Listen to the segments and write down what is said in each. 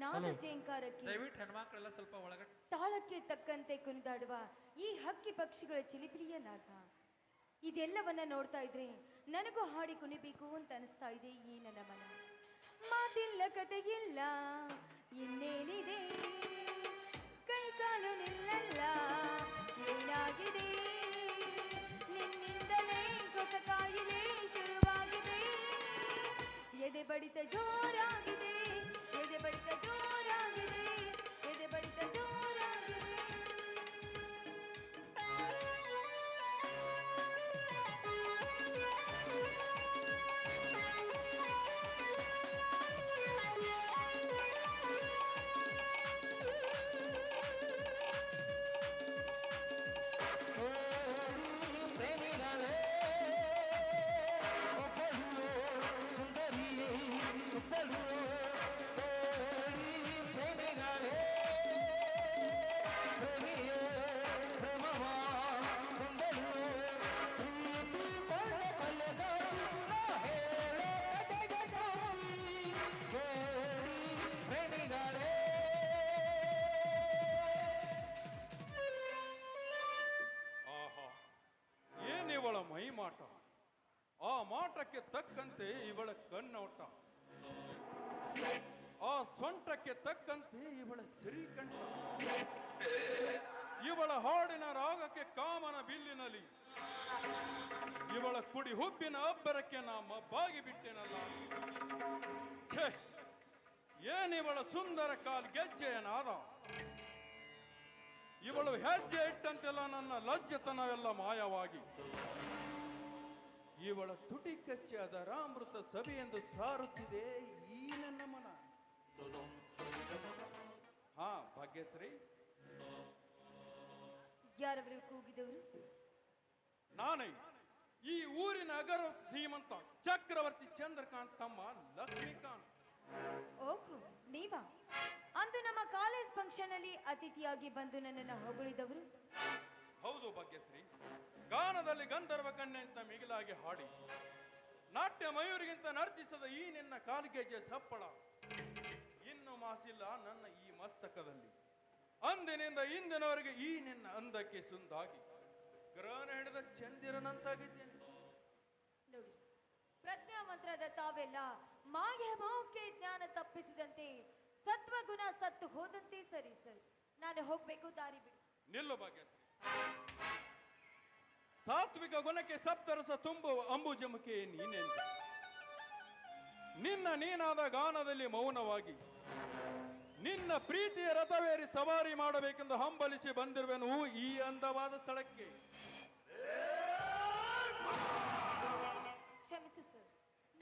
ನಾದ ಜೇಂಕಾರಕ್ಕೆ ದಯವಿಟ್ಟು ಹೆಣ್ಮಕ್ಳೆಲ್ಲ ಸ್ವಲ್ಪ ಒಳಗಡೆ ತಾಳಕ್ಕೆ ತಕ್ಕಂತೆ ಕುಣಿದಾಡುವ ಈ ಹಕ್ಕಿ ಪಕ್ಷಿಗಳ ಚಿಲಿಪಿಲಿಯ ನಾದ ಇದೆಲ್ಲವನ್ನ ನೋಡ್ತಾ ಇದ್ರೆ ನನಗೂ ಹಾಡಿ ಕುಣಿಬೇಕು ಅಂತ ಅನಿಸ್ತಾ ಇದೆ ಈ ನನ್ನ ಮನ. ಮಾತಿಲ್ಲ ಕತೆಯಿಲ್ಲ ಇನ್ನೇನಿದೆ, ಕೈ ಕಾಲು ನಿಲ್ಲಲ್ಲ ಏನಾಗಿದೆ, ನಿನ್ನಿಂದಲೇ ಹೊಸ ಕಾಯಿಲೆ ಶುರುವಾಗಿದೆ, ಎದೆ ಬಡಿತ ಜೋರಾಗಿದೆ, ಎದೆ ಬಡಿತ ಜೋರಾಗಿದೆ, ಎದೆ ಬಡಿತ ಜೋರಾಗಿದೆ. ಇವಳ ಮೈ ಮಾಟ, ಆ ಮಾಟಕ್ಕೆ ತಕ್ಕಂತೆ ಇವಳ ಕಣ್ಣೋಟ, ಆ ಸೊಂಟಕ್ಕೆ ತಕ್ಕಂತೆ ಇವಳ ಸಿರಿಕಂಠ, ಇವಳ ಹಾಡಿನ ರಾಗಕ್ಕೆ ಕಾಮನ ಬಿಲ್ಲಿನಲ್ಲಿ, ಇವಳ ಕುಡಿ ಹುಬ್ಬಿನ ಅಬ್ಬರಕ್ಕೆ ನಾ ಮಬ್ಬಾಗಿ ಬಿಟ್ಟೆನಲ್ಲ. ಛೇ, ಏನಿವಳ ಸುಂದರ ಕಾಲ್ ಗೆಜ್ಜೆಯ ನಾದ, ಇವಳು ಹೆಜ್ಜೆ ಇಟ್ಟಂತೆಲ್ಲ ನನ್ನ ಲಜ್ಜತನವೆಲ್ಲ ಮಾಯವಾಗಿ, ಇವಳ ತುಟಿ ಕಚ್ಚಿ ಅದರ ಅಮೃತ ಸಭೆ ಎಂದು ಸಾರುತ್ತಿದೆ ಈ ನನ್ನ ಮನ. ಹಾ ಭಾಗ್ಯಶ್ರೀ, ಯಾರವರು ಕೂಗಿದವರು? ನಾನೇ, ಈ ಊರಿನ ಅಗರ ಶ್ರೀಮಂತ ಚಕ್ರವರ್ತಿ ಚಂದ್ರಕಾಂತ್ ತಮ್ಮ ಲಕ್ಷ್ಮೀಕಾಂತ್. ಓಹೋ, ನೀವಾ? ಅಂದು ನಮ್ಮ ಕಾಲೇಜ್ ಫಂಕ್ಷನ್ ಅಲ್ಲಿ ಅತಿಥಿಯಾಗಿ ಬಂದು ನನ್ನನ್ನು ಹೊಗಳಿದವರು? ಹೌದು ಭಾಗ್ಯಶ್ರೀ, ಗಾನದಲ್ಲಿ ಗಂಧರ್ವ ಕನ್ಯೆ ಅಂತ ಮಿಗಿಲಾಗಿ ಹಾಡಿ ನಾಟ್ಯ ಮಯೂರಿಗಿಂತ ನರ್ತಿಸದ ಈ ನಿನ್ನ ಕಾಲ್ಗೆಜ್ಜೆ ಸಪ್ಪಳ ಇನ್ನು ಮಾಸಿಲ್ಲ ನನ್ನ ಈ ಮಸ್ತಕದಲ್ಲಿ. ಅಂದಿನಿಂದ ಇಂದಿನವರೆಗೆ ಈ ನಿನ್ನ ಅಂದಕ್ಕೆ ಸುಂದಾಗಿ ಗ್ರಹಣ ಹಿಡಿದ ಚಂದಿರನಂತಾಗಿದ್ದೇನೆ. ನೋಡಿ, ಪ್ರಜ್ಞಾವಂತರಾದ ತಾವೆಲ್ಲ ಮಾಯ ಮೋಹಕ್ಕೆ ಜ್ಞಾನ ತಪ್ಪಿಸಿದಂತೆ ಸತ್ವಗುಣ ಸತ್ತು ಹೋದಂತೆ ಸರಿ ಸರಿ. ನಾನು ಹೋಗ್ಬೇಕು, ದಾರಿ ಬಿಡಿ. ನಿಲ್ಲು ಭಾಗ್ಯಶ್ರೀ, ಸಾತ್ವಿಕ ಗುಣಕ್ಕೆ ಸಪ್ತರಸ ತುಂಬುವ ಅಂಬುಜಮುಖೆ ನೀನೆಂದು ನಿನ್ನ ನೀನಾದ ಗಾನದಲ್ಲಿ ಮೌನವಾಗಿ ನಿನ್ನ ಪ್ರೀತಿಯ ರಥವೇರಿ ಸವಾರಿ ಮಾಡಬೇಕೆಂದು ಹಂಬಲಿಸಿ ಬಂದಿರುವೆನು ಈ ಅಂದವಾದ ಸ್ಥಳಕ್ಕೆ. ಕ್ಷಮಿಸಿ ಸರ್,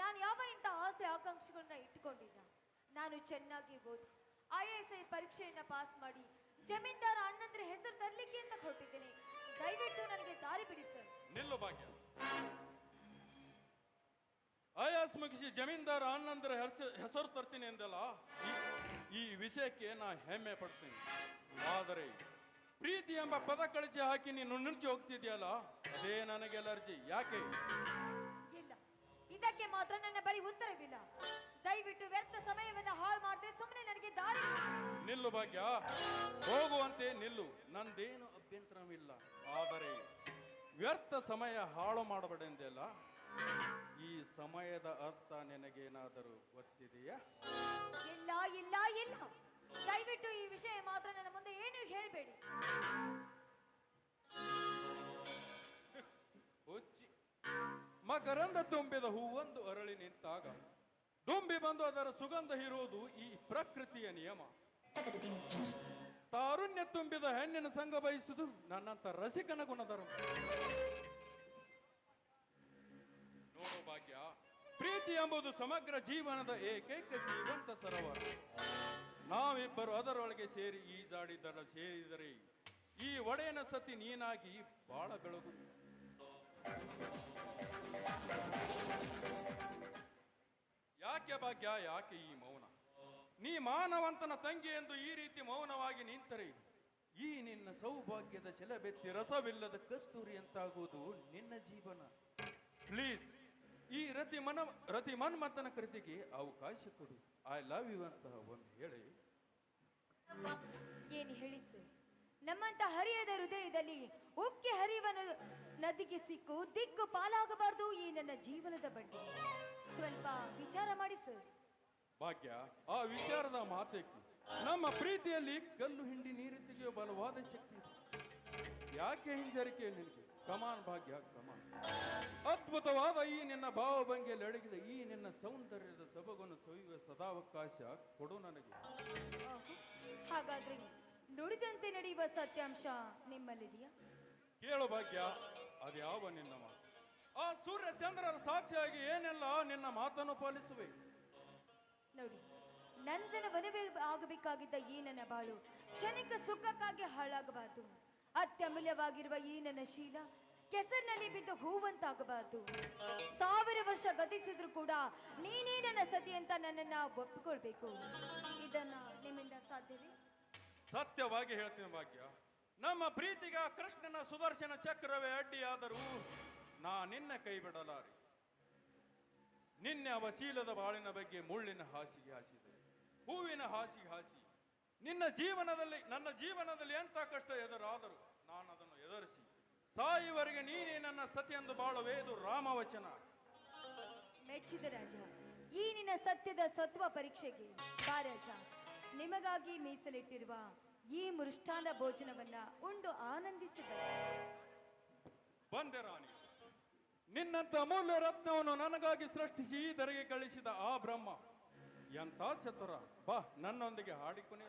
ನಾನು ಯಾವ ಇಂಥ ಆಸೆ ಆಕಾಂಕ್ಷೆಗಳನ್ನ ಇಟ್ಟುಕೊಂಡಿಲ್ಲ. ನಾನು ಚೆನ್ನಾಗಿ ಓದಿ IAS ಪರೀಕ್ಷೆಯನ್ನ ಪಾಸ್ ಮಾಡಿ ಜಮೀನ್ದಾರ ಅಣ್ಣಂದ್ರೆ ಹೆಸರು ತರಲಿಕ್ಕೆ ಅಂತ ಹೊರಟಿದ್ದೇನೆ. ದಯವಿಟ್ಟು ನನಗೆ ದಾರಿ ಬಿಡಿ ಸರ್. ನಿಲ್ಲು ಭಾಗ್ಯ, IAS ಮುಗಿಸಿ ಜಮೀನ್ದಾರ ಅಣ್ಣಂದ್ರೆ ಹೆಸರು ತರ್ತೀನಿ ಎಂದಲ್ಲ, ಈ ವಿಷಯಕ್ಕೆ ನಾ ಹೆಮ್ಮೆ ಪಡ್ತೀನಿ. ಆದರೆ ಪ್ರೀತಿ ಎಂಬ ಪದ ಕಳಚಿ ಹಾಕಿ ನೀನು ನುಂಚಿ ಹೋಗ್ತಿದ್ಯಲ್ಲ, ಅದೇ ನನಗೆ ಅಲರ್ಜಿ. ಯಾಕೆ? ಇಲ್ಲ, ಇದಕ್ಕೆ ಮಾತ್ರ ನನ್ನ ಬಳಿ ಉತ್ತರವಿಲ್ಲ. ದಯವಿಟ್ಟು ವ್ಯರ್ಥ ಸಮಯವನ್ನು ಹಾಳು ಮಾಡದೆ ಸುಮ್ಮನೆ ನನಗೆ ದಾರಿ. ನಿಲ್ಲು ಭಾಗ್ಯ, ಹೋಗುವಂತೆ ನಿಲ್ಲು, ನಂದೇನು ಅಭ್ಯಂತರವಿಲ್ಲ. ಆದರೆ ವ್ಯರ್ಥ ಸಮಯ ಹಾಳು ಮಾಡಬೇಡೆಂದೆಲ್ಲ, ಈ ಸಮಯದ ಅರ್ಥ ನಿನಗೇನಾದರೂ ಗೊತ್ತಿದೆಯಾ? ಇಲ್ಲ ಇಲ್ಲ ಇಲ್ಲ, ದಯವಿಟ್ಟು ಈ ವಿಷಯ ಮಾತ್ರ ನನ್ನ ಮುಂದೆ ಏನು ಹೇಳಬೇಡಿ. ಹುಚ್ಚಿ, ಮಕರಂದ ತುಂಬಿದ ಹೂವೊಂದು ಅರಳಿ ನಿಂತಾಗ ದುಂಬಿ ಬಂದು ಅದರ ಸುಗಂಧ ಹೀರುವುದು ಈ ಪ್ರಕೃತಿಯ ನಿಯಮ. ತಾರುಣ್ಯ ತುಂಬಿದ ಹೆಣ್ಣಿನ ಸಂಘ ಬಯಸುವುದು ನನ್ನಂತ ರಸಿಕನ ಗುಣಧರ್ಮ. ನೋಡು ಭಾಗ್ಯ, ಪ್ರೀತಿ ಎಂಬುದು ಸಮಗ್ರ ಜೀವನದ ಏಕೈಕ ಜೀವಂತ ಸರೋವರ. ನಾವಿಬ್ಬರು ಅದರೊಳಗೆ ಸೇರಿ ಈಜಾಡಿದರ ಸೇರಿದರೆ ಈ ಒಡೆಯನ ಸತಿ ನೀನಾಗಿ ಬಾಳ ಬೆಳಗು. ಯಾಕೆ ಭಾಗ್ಯ, ಯಾಕೆ ಈ ಮೌನ? ನೀ ಮಾನವಂತನ ತಂಗಿ ಎಂದು ಈ ರೀತಿ ಮೌನವಾಗಿ ನಿಂತರೆ ಈ ನಿನ್ನ ಸೌಭಾಗ್ಯದ ಶೆಲಬೆತ್ತಿ ರಸವಿಲ್ಲದ ಕಸ್ತೂರಿ ಅಂತಾಗುವುದು ನಿನ್ನ ಜೀವನ. ಪ್ಲೀಸ್, ಈ ರತಿ ಮನ್ಮಥನ ಕೃತಿಗೆ ಅವಕಾಶ ಕೊಡು. ಐ ಲವ್ ಯು ಅಂತ ಒಂದು ಹೇಳಿ ಏನು ಹೇಳಿ ಸರ್, ನಮ್ಮಂತ ಹರಿಯದ ಹೃದಯದಲ್ಲಿ ಉಕ್ಕಿ ಹರಿಯುವ ನದಿಗೆ ಸಿಕ್ಕು ದಿಕ್ಕು ಪಾಲಾಗಬಾರದು ಈ ನನ್ನ ಜೀವನದ ಬಗ್ಗೆ. ಸ್ವಲ್ಪ ವಿಚಾರ ಮಾಡಿ ಸರ್. ಭಾಗ್ಯ, ಆ ವಿಚಾರದ ಮಾತೇಕೆ? ನಮ್ಮ ಪ್ರೀತಿಯಲ್ಲಿ ಕಲ್ಲು ಹಿಂಡಿ ನೀರು ತೆಗೆಯುವ ಬಲವಾದ ಶಕ್ತಿ ಇದೆ. ಯಾಕೆ ಹಿಂಜರಿಕೆ ನಿನಗೆ? ಕಮಾನ್ ಭಾಗ್ಯ, ಕಮಾನ್. ಅದ್ಭುತವಾದ ಈ ನಿನ್ನ ಭಾವಭಂಗಿಯಲ್ಲಿ ಅಡಗಿದ ಈ ನಿನ್ನ ಸೌಂದರ್ಯದ ಸೊಬಗನ್ನು ಸವಿಯುವ ಸದಾವಕಾಶ ಕೊಡು ನನಗೆ. ಹಾಗಾದ್ರೆ ನುಡಿದಂತೆ ನಡೆಯುವ ಸತ್ಯಾಂಶ ನಿಮ್ಮಲ್ಲಿದೆಯಾ? ಕೇಳು ಭಾಗ್ಯ, ಅದ್ಯಾವ ನಿನ್ನ ಮಾತು? ಆ ಸೂರ್ಯ ಚಂದ್ರರ ಸಾಕ್ಷಿಯಾಗಿ ಏನೆಲ್ಲ ನಿನ್ನ ಮಾತನ್ನು ಪಾಲಿಸುವೆ. ನೋಡಿ, ನಂದನ ವನವೇ ಆಗಬೇಕಾಗಿದ್ದ ಈ ನನ್ನ ಬಾಳು ಕ್ಷಣಿಕ ಸುಖಕ್ಕಾಗಿ ಹಾಳಾಗಬಾರದು. ಅತ್ಯಮೂಲ್ಯವಾಗಿರುವ ಈ ನನ್ನ ಶೀಲ ಕೆಸರಿನಲ್ಲಿ ಬಿದ್ದು ಹೂವಂತಾಗಬಾರದು. 1000 ವರ್ಷ ಗತಿಸಿದ್ರು ಕೂಡ ನೀನೇ ನನ್ನ ಸತಿ ಅಂತ ನನ್ನನ್ನ ಒಪ್ಪಿಕೊಳ್ಬೇಕು. ಇದನ್ನ ನಿಮ್ಮಿಂದ ಸಾಧ್ಯವೇ? ಸತ್ಯವಾಗಿ ಹೇಳ್ತೀನಿ ಭಾಗ್ಯ, ನಮ್ಮ ಪ್ರೀತಿಗ ಕೃಷ್ಣನ ಸುದರ್ಶನ ಚಕ್ರವೇ ಅಡ್ಡಿಯಾದರೂ ನಾ ನಿನ್ನ ಕೈ ಬಿಡಲಾರೆ. ನಿನ್ನೆ ಅವಶೀಲದ ಬಾಳಿನ ಬಗ್ಗೆ ಮುಳ್ಳಿನ ಹಾಸಿಗೆ ಹಾಸಿದೆ, ಹೂವಿನ ಹಾಸಿಗೆ ಹಾಸಿ ನನ್ನ ಜೀವನದಲ್ಲಿ ಎಂಥ ಕಷ್ಟ ಎದುರಾದರೂ ನಾನು ಅದನ್ನು ಎದುರಿಸಿ ಸಾಯುವರೆಗೆ ನೀನೇ ನನ್ನ ಸತಿ ಎಂದು ಬಾಳುವೆ. ಇದು ರಾಮವಚನ. ಮೆಚ್ಚಿದ ರಾಜ, ಈ ನಿನ್ನ ಸತ್ಯದ ಸತ್ವ ಪರೀಕ್ಷೆಗೆ ಬಾ ರಾಜ. ನಿಮಗಾಗಿ ಮೀಸಲಿಟ್ಟಿರುವ ಈ ಮೃಷ್ಟಾನ್ನ ಭೋಜನವನ್ನ ಉಂಡು ಆನಂದಿಸಿದ ಬಂದೆ ರಾಣಿ. ನಿನ್ನಂತ ಅಮೂಲ್ಯ ರತ್ನವನ್ನು ನನಗಾಗಿ ಸೃಷ್ಟಿಸಿ ಈ ಧರೆಗೆ ಕಳಿಸಿದ ಆ ಬ್ರಹ್ಮ ಎಂಥ ಚತುರ. ಬಾ, ನನ್ನೊಂದಿಗೆ ಹಾಡಿಕೊನೆ.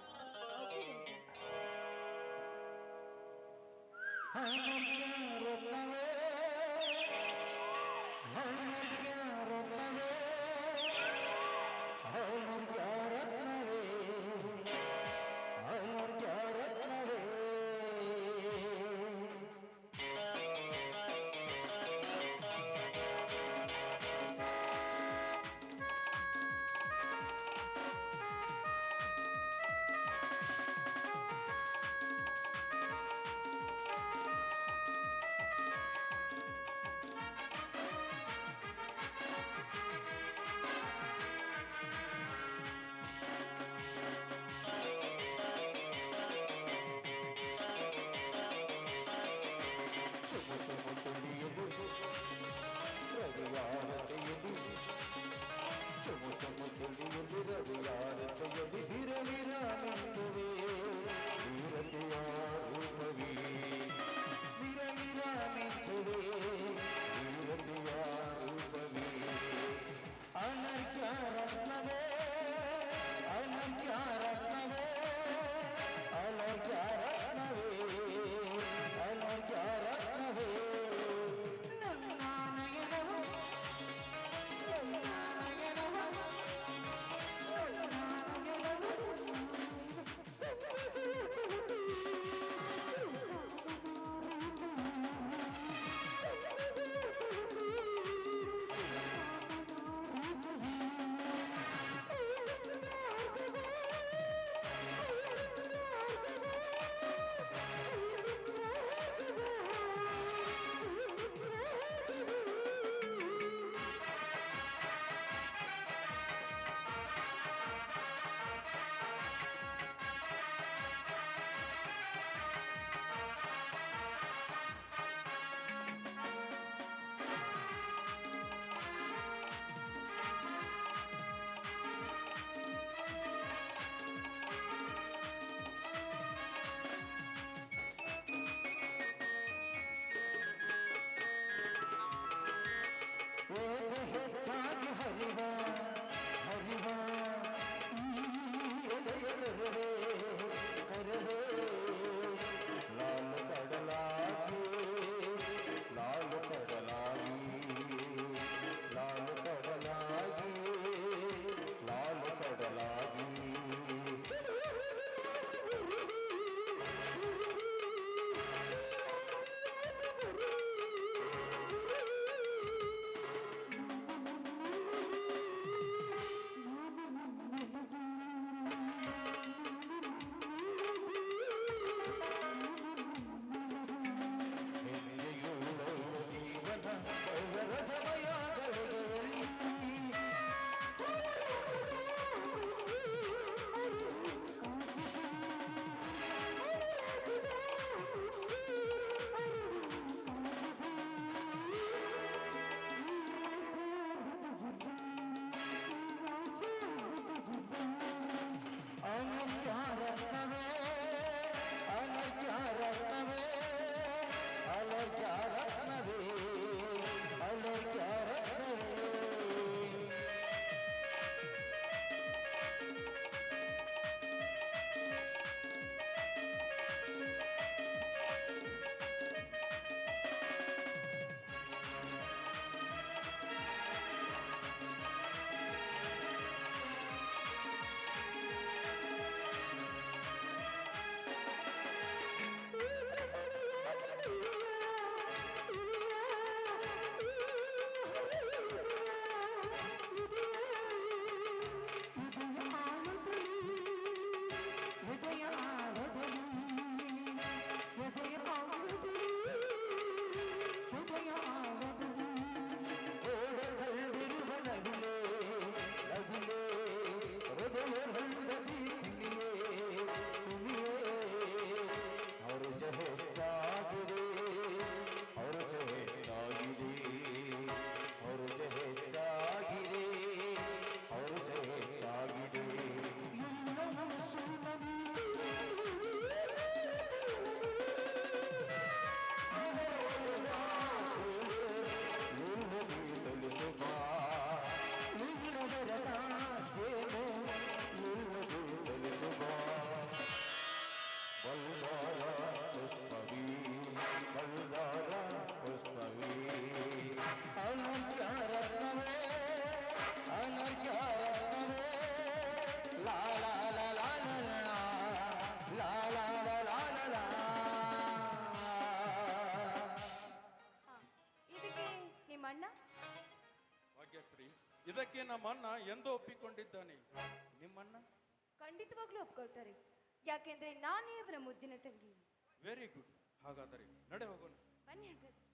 ನಿಮ್ಮ ಅಣ್ಣ? ಭಾಗ್ಯಶ್ರೀ, ಇದಕ್ಕೆ ನಮ್ಮ ಅಣ್ಣ ಎಂದೋ ಒಪ್ಪಿಕೊಂಡಿದ್ದಾನೆ. ನಿಮ್ಮಣ್ಣ? ಖಂಡಿತವಾಗ್ಲೂ ಒಪ್ಕೊಳ್ತಾರೆ. ಯಾಕೆಂದ್ರೆ ನಾನೇ ಅವರ ಮುದ್ದಿನ ತಂಗಿ. Very good. ಹಾಗಾದರೆ ನಡೆ ಹೋಗೋಣ. ಬನ್ನಿ ಹಾಗಾದ್ರೆ.